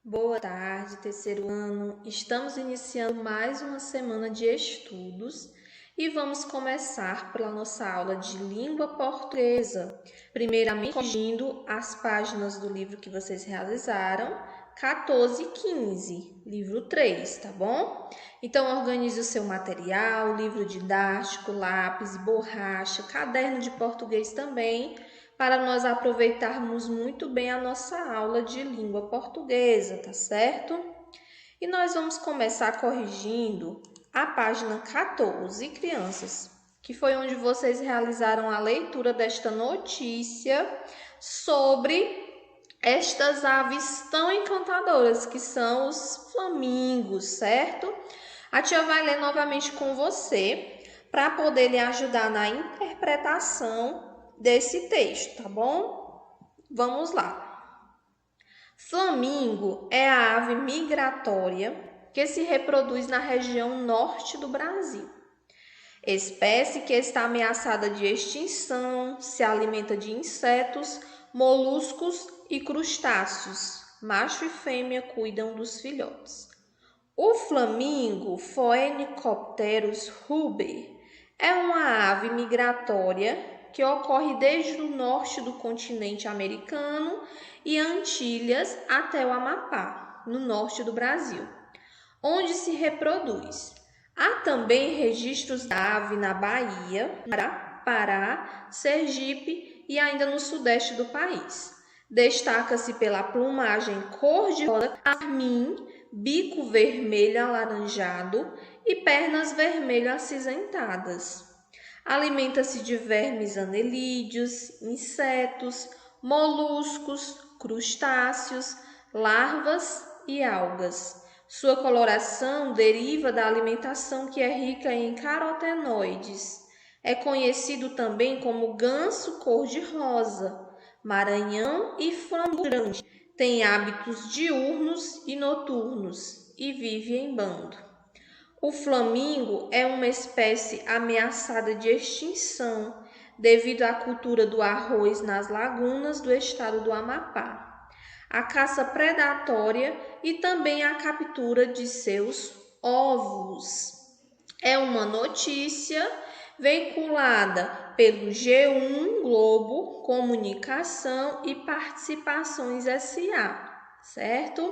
Boa tarde, terceiro ano. Estamos iniciando mais uma semana de estudos e vamos começar pela nossa aula de língua portuguesa. Primeiramente, corrigindo as páginas do livro que vocês realizaram, 14 e 15, livro 3, tá bom? Então, organize o seu material, livro didático, lápis, borracha, caderno de português também, para nós aproveitarmos muito bem a nossa aula de língua portuguesa, tá certo? E nós vamos começar corrigindo a página 14, crianças, que foi onde vocês realizaram a leitura desta notícia sobre estas aves tão encantadoras que são os flamingos, certo? A tia vai ler novamente com você para poder lhe ajudar na interpretação desse texto, tá bom? Vamos lá. Flamingo é a ave migratória que se reproduz na região norte do Brasil. Espécie que está ameaçada de extinção, se alimenta de insetos, moluscos e crustáceos. Macho e fêmea cuidam dos filhotes. O flamingo, Phoenicopterus ruber, é uma ave migratória que ocorre desde o norte do continente americano e Antilhas até o Amapá, no norte do Brasil, onde se reproduz. Há também registros da ave na Bahia, Pará, Sergipe e ainda no sudeste do país. Destaca-se pela plumagem cor-de-rosa, carmim, bico vermelho alaranjado e pernas vermelho acinzentadas. Alimenta-se de vermes anelídeos, insetos, moluscos, crustáceos, larvas e algas. Sua coloração deriva da alimentação que é rica em carotenoides. É conhecido também como ganso cor-de-rosa, maranhão e flamingo grande. Tem hábitos diurnos e noturnos e vive em bando. O flamingo é uma espécie ameaçada de extinção devido à cultura do arroz nas lagunas do estado do Amapá, a caça predatória e também a captura de seus ovos. É uma notícia veiculada pelo G1 Globo Comunicação e Participações S.A., certo?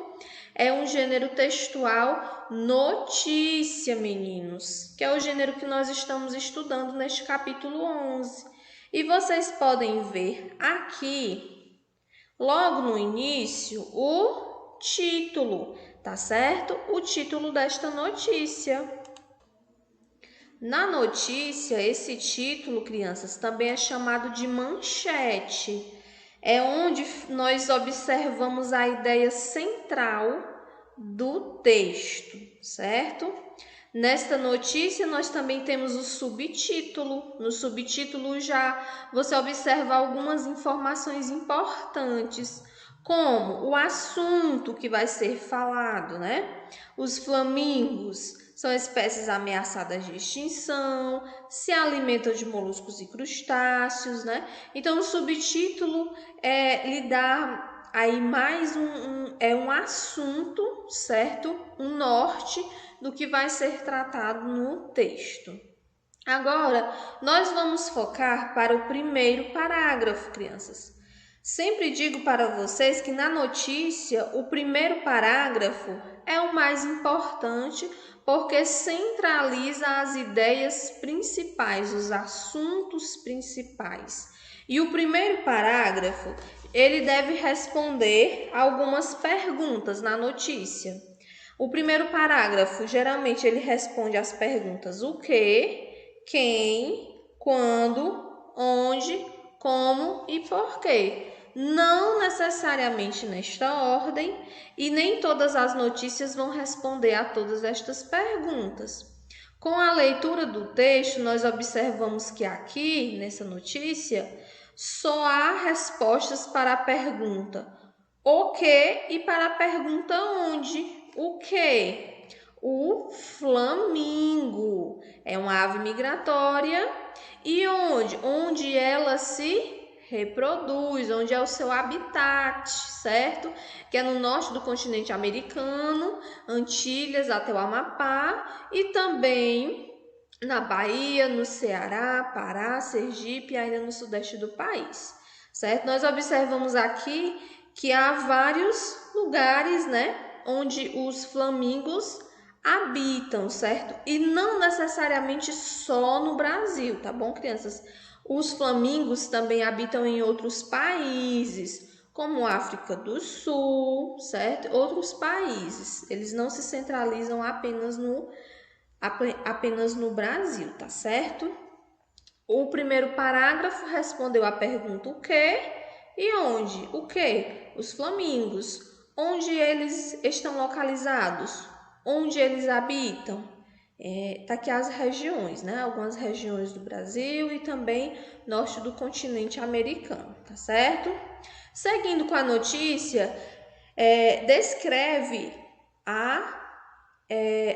É um gênero textual notícia, meninos, que é o gênero que nós estamos estudando neste capítulo 11. E vocês podem ver aqui, logo no início, o título, tá certo? O título desta notícia. Na notícia, esse título, crianças, também é chamado de manchete. É onde nós observamos a ideia central do texto, certo? Nesta notícia, nós também temos o subtítulo. No subtítulo já você observa algumas informações importantes, como o assunto que vai ser falado, né? Os flamingos são espécies ameaçadas de extinção, se alimentam de moluscos e crustáceos, né? Então, o subtítulo lhe dá aí mais um assunto, certo? Um norte do que vai ser tratado no texto. Agora, nós vamos focar para o primeiro parágrafo, crianças. Sempre digo para vocês que na notícia, o primeiro parágrafo é o mais importante porque centraliza as ideias principais, os assuntos principais. E o primeiro parágrafo, ele deve responder algumas perguntas na notícia. O primeiro parágrafo, geralmente, ele responde às perguntas o que, quem, quando, onde, como e por quê. Não necessariamente nesta ordem, e nem todas as notícias vão responder a todas estas perguntas. Com a leitura do texto, nós observamos que aqui, nessa notícia, só há respostas para a pergunta o que e para a pergunta onde. O que? O flamingo é uma ave migratória e onde? Onde ela se reproduz, onde é o seu habitat, certo? Que é no norte do continente americano, Antilhas até o Amapá e também na Bahia, no Ceará, Pará, Sergipe e ainda no sudeste do país, certo? Nós observamos aqui que há vários lugares, né, onde os flamingos habitam, certo? E não necessariamente só no Brasil, tá bom, crianças? Os flamingos também habitam em outros países, como África do Sul, certo? Outros países. Eles não se centralizam apenas no Brasil, tá certo? O primeiro parágrafo respondeu à pergunta o que e onde. O que? Os flamingos. Onde eles estão localizados? Onde eles habitam? Tá aqui as regiões, né? Algumas regiões do Brasil e também norte do continente americano, tá certo? Seguindo com a notícia, descreve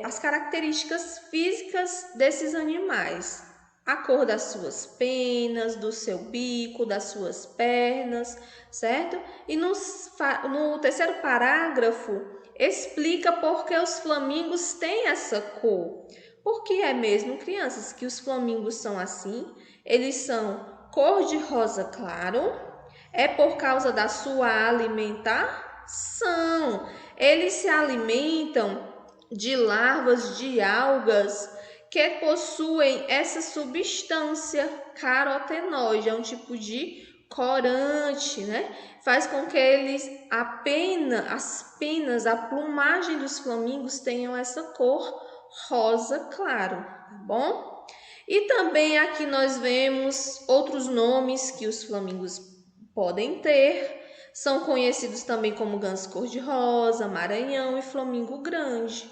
as características físicas desses animais, a cor das suas penas, do seu bico, das suas pernas, certo? E no terceiro parágrafo, explica por que os flamingos têm essa cor. Por que é mesmo, crianças, que os flamingos são assim? Eles são cor de rosa claro. É por causa da sua alimentação. Eles se alimentam de larvas de algas que possuem essa substância carotenoide, é um tipo de corante, né? Faz com que as penas, a plumagem dos flamingos tenham essa cor rosa claro, tá bom? E também aqui nós vemos outros nomes que os flamingos podem ter. São conhecidos também como ganso cor-de-rosa, maranhão e flamingo grande.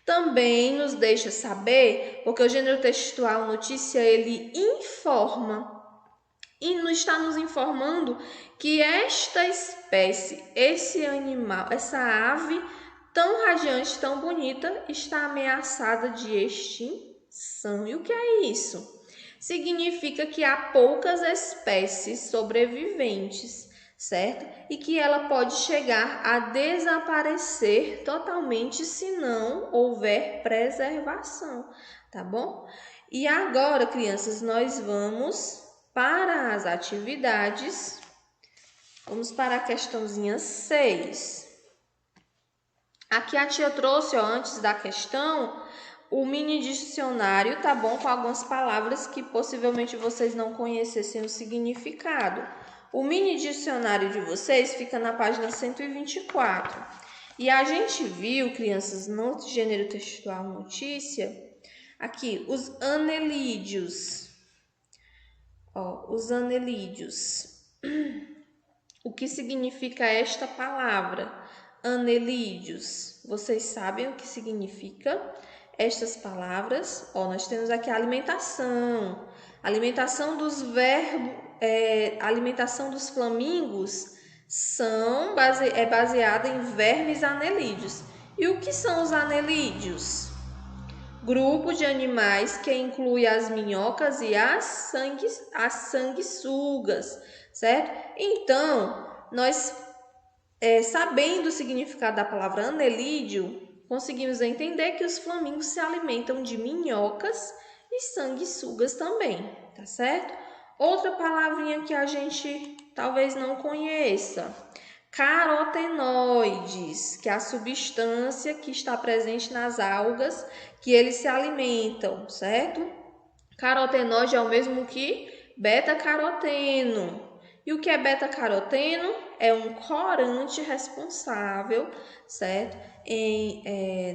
Também nos deixa saber, porque o gênero textual notícia, ele informa e está nos informando que esta espécie, esse animal, essa ave tão radiante, tão bonita, está ameaçada de extinção. E o que é isso? Significa que há poucas espécies sobreviventes, certo? E que ela pode chegar a desaparecer totalmente se não houver preservação, tá bom? E agora, crianças, nós vamos para as atividades. Vamos para a questãozinha 6. Aqui a tia trouxe, antes da questão, o mini dicionário, tá bom? Com algumas palavras que possivelmente vocês não conhecessem o significado. O mini dicionário de vocês fica na página 124. E a gente viu, crianças, no gênero textual notícia, aqui, os anelídeos. Os anelídeos. O que significa esta palavra? Anelídeos. Vocês sabem o que significa estas palavras? Nós temos aqui a alimentação. Alimentação dos alimentação dos flamingos é baseada em vermes anelídeos. E o que são os anelídeos? Grupo de animais que inclui as minhocas e as sanguessugas, certo? Então, nós, sabendo o significado da palavra anelídeo, conseguimos entender que os flamingos se alimentam de minhocas e sanguessugas também, tá certo? Outra palavrinha que a gente talvez não conheça, carotenoides, que é a substância que está presente nas algas que eles se alimentam, certo? Carotenoide é o mesmo que beta-caroteno. E o que é beta-caroteno? É um corante responsável, certo?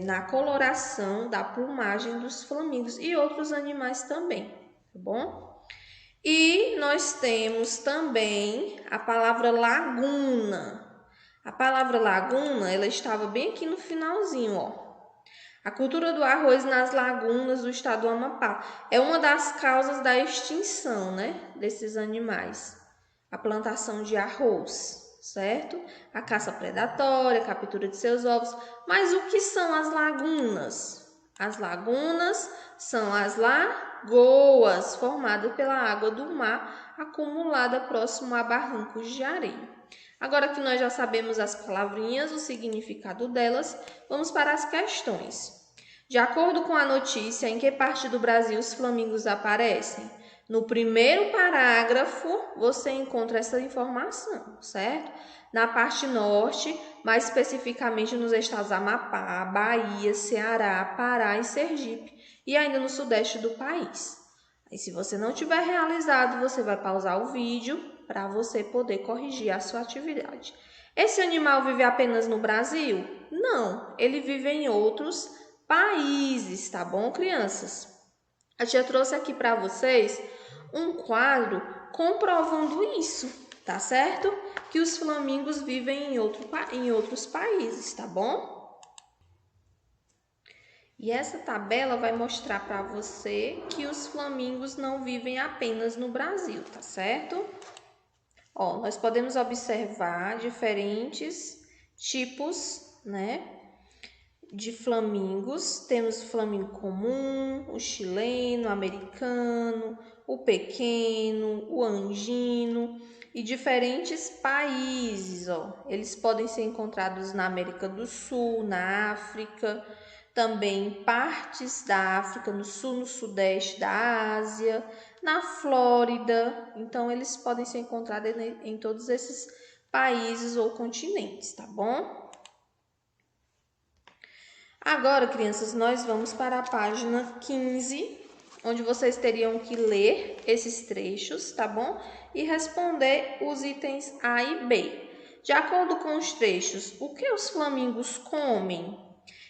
Na coloração da plumagem dos flamingos e outros animais também, tá bom? E nós temos também a palavra laguna. A palavra laguna, ela estava bem aqui no finalzinho, A cultura do arroz nas lagunas do estado do Amapá é uma das causas da extinção, né, desses animais. A plantação de arroz, certo? A caça predatória, a captura de seus ovos. Mas o que são as lagunas? As lagunas são as lagoas formadas pela água do mar acumulada próximo a barrancos de areia. Agora que nós já sabemos as palavrinhas, o significado delas, vamos para as questões. De acordo com a notícia, em que parte do Brasil os flamingos aparecem? No primeiro parágrafo, você encontra essa informação, certo? Na parte norte, mais especificamente nos estados Amapá, Bahia, Ceará, Pará e Sergipe, e ainda no sudeste do país. E se você não tiver realizado, você vai pausar o vídeo para você poder corrigir a sua atividade. Esse animal vive apenas no Brasil? Não, ele vive em outros países, tá bom, crianças? A tia trouxe aqui para vocês um quadro comprovando isso, tá certo? Que os flamingos vivem em outros países, tá bom? E essa tabela vai mostrar para você que os flamingos não vivem apenas no Brasil, tá certo? Ó, nós podemos observar diferentes tipos, né, de flamingos. Temos o flamingo comum, o chileno, o americano, o pequeno, o angino e diferentes países, ó. Eles podem ser encontrados na América do Sul, na África, também em partes da África, no sul, no sudeste da Ásia, na Flórida. Então, eles podem ser encontrados em todos esses países ou continentes, tá bom? Agora, crianças, nós vamos para a página 15, onde vocês teriam que ler esses trechos, tá bom? E responder os itens A e B. De acordo com os trechos, o que os flamingos comem?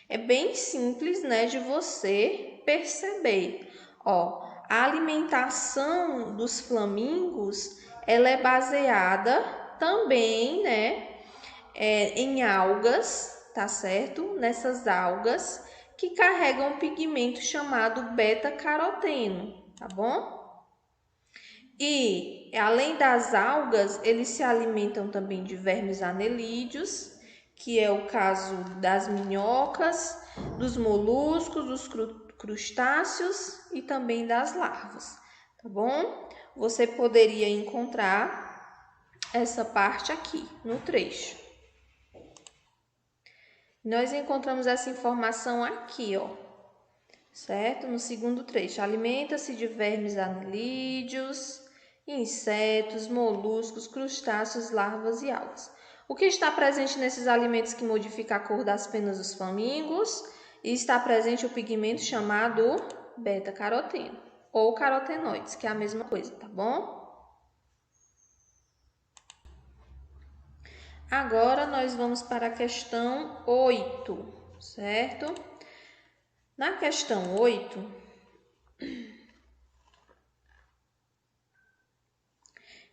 É bem simples, né, de você perceber. Ó, a alimentação dos flamingos, ela é baseada também, né, em algas, tá certo? Nessas algas que carregam um pigmento chamado beta-caroteno, tá bom? E, além das algas, eles se alimentam também de vermes anelídeos, que é o caso das minhocas, dos moluscos, dos crustáceos e também das larvas, tá bom? Você poderia encontrar essa parte aqui no trecho. Nós encontramos essa informação aqui, ó, certo? No segundo trecho, alimenta-se de vermes anelídeos, insetos, moluscos, crustáceos, larvas e algas. O que está presente nesses alimentos que modifica a cor das penas dos flamingos? E está presente o pigmento chamado beta-caroteno, ou carotenoides, que é a mesma coisa, tá bom? Agora nós vamos para a questão 8, certo? Na questão 8,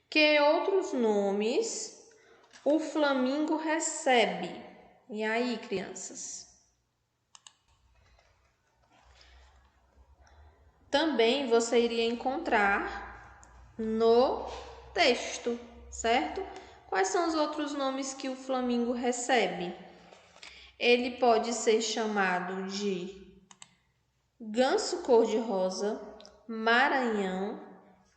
que outros nomes o flamingo recebe? E aí, crianças? Também você iria encontrar no texto, certo? Quais são os outros nomes que o flamingo recebe? Ele pode ser chamado de ganso cor-de-rosa, maranhão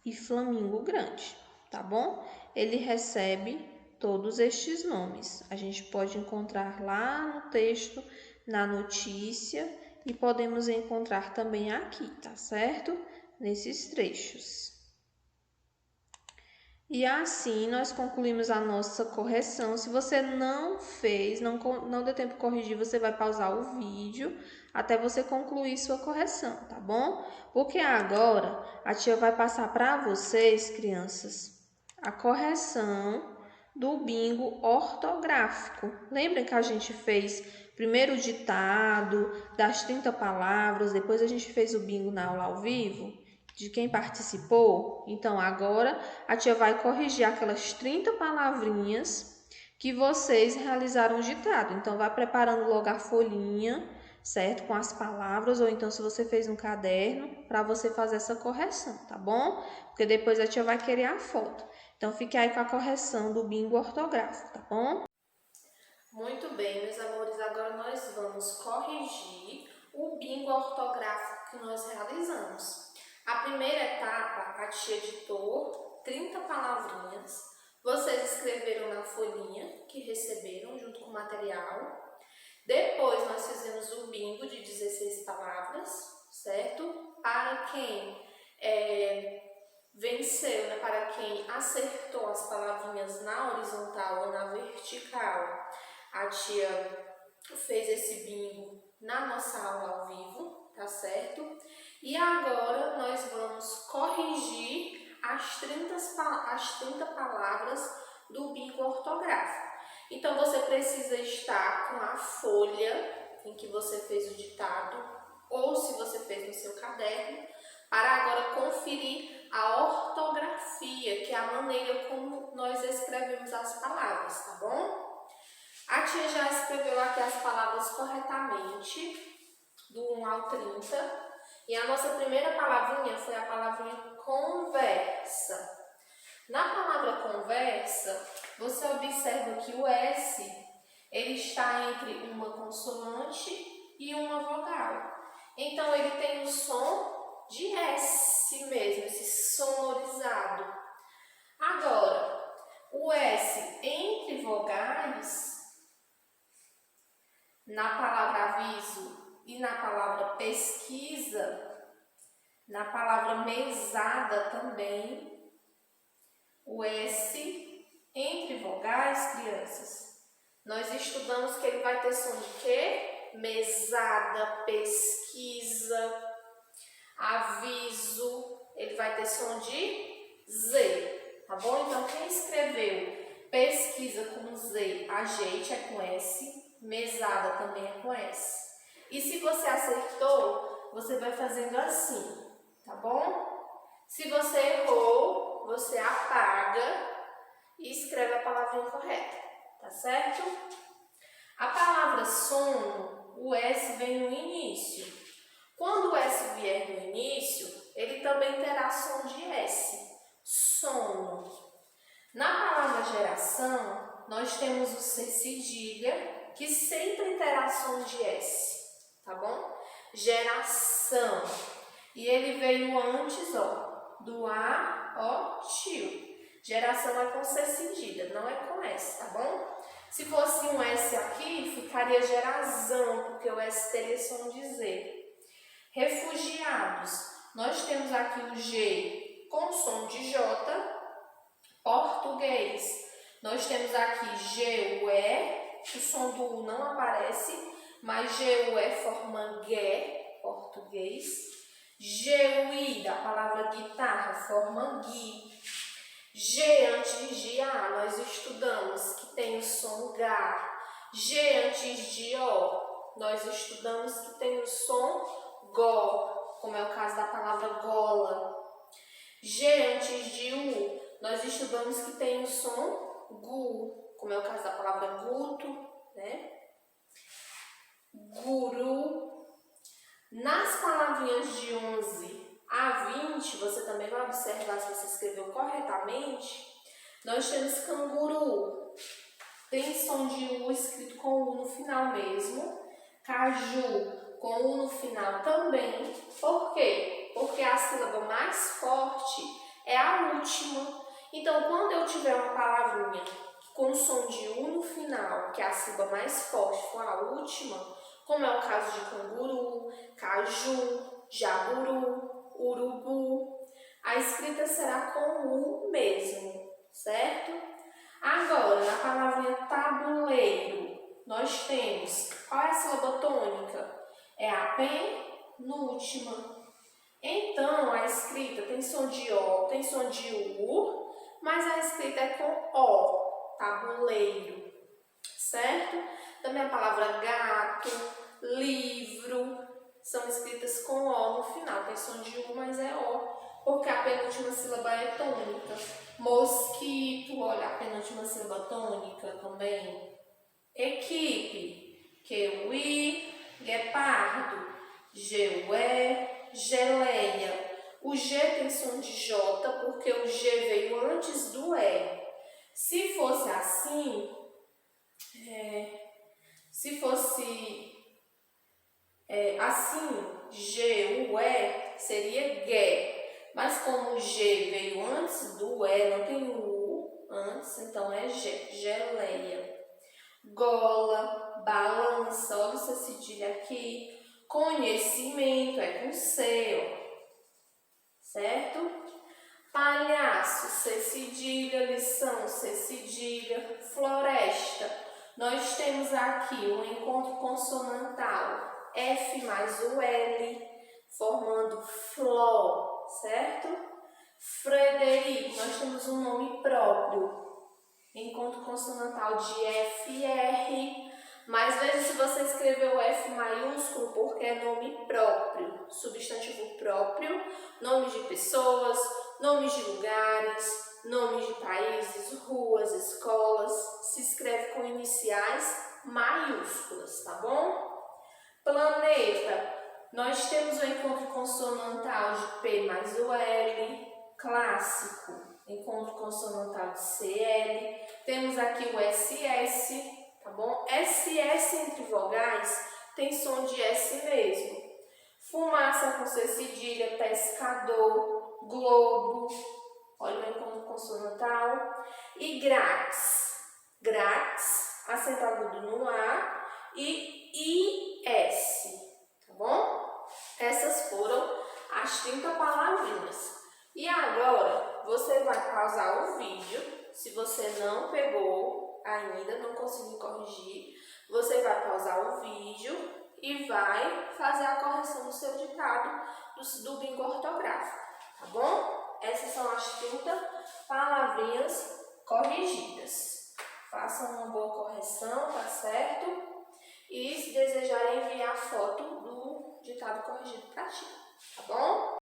e flamingo grande, tá bom? Ele recebe todos estes nomes. A gente pode encontrar lá no texto, na notícia, e podemos encontrar também aqui, tá certo? Nesses trechos. E assim nós concluímos a nossa correção. Se você não fez, não deu tempo de corrigir, você vai pausar o vídeo até você concluir sua correção, tá bom? Porque agora a tia vai passar para vocês, crianças, a correção do bingo ortográfico. Lembrem que a gente fez primeiro o ditado das 30 palavras, depois a gente fez o bingo na aula ao vivo? De quem participou? Então, agora a tia vai corrigir aquelas 30 palavrinhas que vocês realizaram o ditado. Então, vai preparando logo a folhinha, certo? Com as palavras, ou então se você fez um caderno, para você fazer essa correção, tá bom? Porque depois a tia vai querer a foto. Então, fique aí com a correção do bingo ortográfico, tá bom? Muito bem, meus amores, agora nós vamos corrigir o bingo ortográfico que nós realizamos. A primeira etapa, a tia ditou 30 palavrinhas. Vocês escreveram na folhinha que receberam junto com o material. Depois nós fizemos o bingo de 16 palavras, certo? Para quem venceu, né? Para quem acertou as palavrinhas na horizontal ou na vertical, a tia fez esse bingo na nossa aula ao vivo, tá certo? E agora nós vamos corrigir as 30 palavras do bingo ortográfico. Então, você precisa estar com a folha em que você fez o ditado, ou se você fez no seu caderno, para agora conferir a ortografia, que é a maneira como nós escrevemos as palavras, tá bom? A tia já escreveu aqui as palavras corretamente, do 1 ao 30, e a nossa primeira palavrinha foi a palavrinha conversa. Na palavra conversa, você observa que o S ele está entre uma consoante e uma vogal. Então, ele tem o som de S mesmo, esse sonorizado. Agora, o S entre vogais, na palavra aviso e na palavra pesquisa, na palavra mesada também, o S entre vogais, crianças, nós estudamos que ele vai ter som de quê? Mesada, pesquisa, aviso, ele vai ter som de Z, tá bom? Então, quem escreveu pesquisa com Z, ajeite, é com S, mesada também é com S. E se você acertou, você vai fazendo assim, tá bom? Se você errou, você apaga e escreve a palavra correta, tá certo? A palavra sono, o S vem no início. Quando o S vier no início, ele também terá som de S, sono. Na palavra geração, nós temos o C cedilha, que sempre terá som de S, tá bom? Geração. E ele veio antes, ó, do A, ó, tio. Geração é com C cedilha, não é com S, tá bom? Se fosse um S aqui, ficaria geração, porque o S teria som de Z. Refugiados. Nós temos aqui o G com som de J. Português. Nós temos aqui G-U-E, o som do U não aparece, mas G-U-E forma G, português. G-U-I, da palavra guitarra, forma Gui. G antes de A, nós estudamos que tem o som G. G antes de O, nós estudamos que tem o som Go, como é o caso da palavra gola. G antes de U, nós estudamos que tem o som Gu, como é o caso da palavra guto, né? Guru. Nas palavrinhas de 11 a 20, você também vai observar se você escreveu corretamente. Nós temos canguru, tem som de U escrito com U no final mesmo. Caju, com U no final também. Por quê? Porque a sílaba mais forte é a última. Então, quando eu tiver uma palavrinha com som de U no final, que é a sílaba mais forte for a última, como é o caso de canguru, caju, jaburu, urubu, a escrita será com U mesmo, certo? Agora, na palavrinha tabuleiro, nós temos, qual é a sílaba tônica? É a penúltima. Então, a escrita tem som de O, tem som de U, mas a escrita é com O, tabuleiro, certo? Também a palavra gato, livro, são escritas com O no final. Tem som de U, mas é O, porque a penúltima sílaba é tônica. Mosquito, olha, a penúltima sílaba tônica também. Equipe, kiwi, guepardo, GUE, geleia. O G tem som de J, porque o G veio antes do E. Se fosse assim, assim, G-U-E seria gué. Mas como o G veio antes do E, não tem o U antes, então é G, geleia. Gola, balança, olha essa cedilha aqui. Conhecimento é com C, ó. Certo? Palhaço, C cedilha, lição, C cedilha, floresta. Nós temos aqui o encontro consonantal F mais o L, formando flor, certo? Frederico, nós temos um nome próprio, encontro consonantal de FR, mas veja se você escreveu F maiúsculo porque é nome próprio, substantivo próprio, nomes de pessoas, nomes de lugares, nomes de países, ruas, escolas, se escreve com iniciais maiúsculas, tá bom? Planeta, nós temos o encontro consonantal de P mais o L, clássico, encontro consonantal de CL, temos aqui o SS, tá bom? SS entre vogais tem som de S mesmo. Fumaça com C cedilha, pescador, globo, olha o encontro consonantal. E grátis, grátis, acento agudo no A, e IS, tá bom? Essas foram as 30 palavrinhas. E agora, você vai pausar o vídeo, se você não pegou ainda, não conseguiu corrigir, você vai pausar o vídeo e vai fazer a correção do seu ditado do bingo ortográfico, tá bom? Essas são as 30 palavrinhas corrigidas. Façam uma boa correção, tá certo? E se desejarem enviar foto do ditado corrigido para ti, tá bom?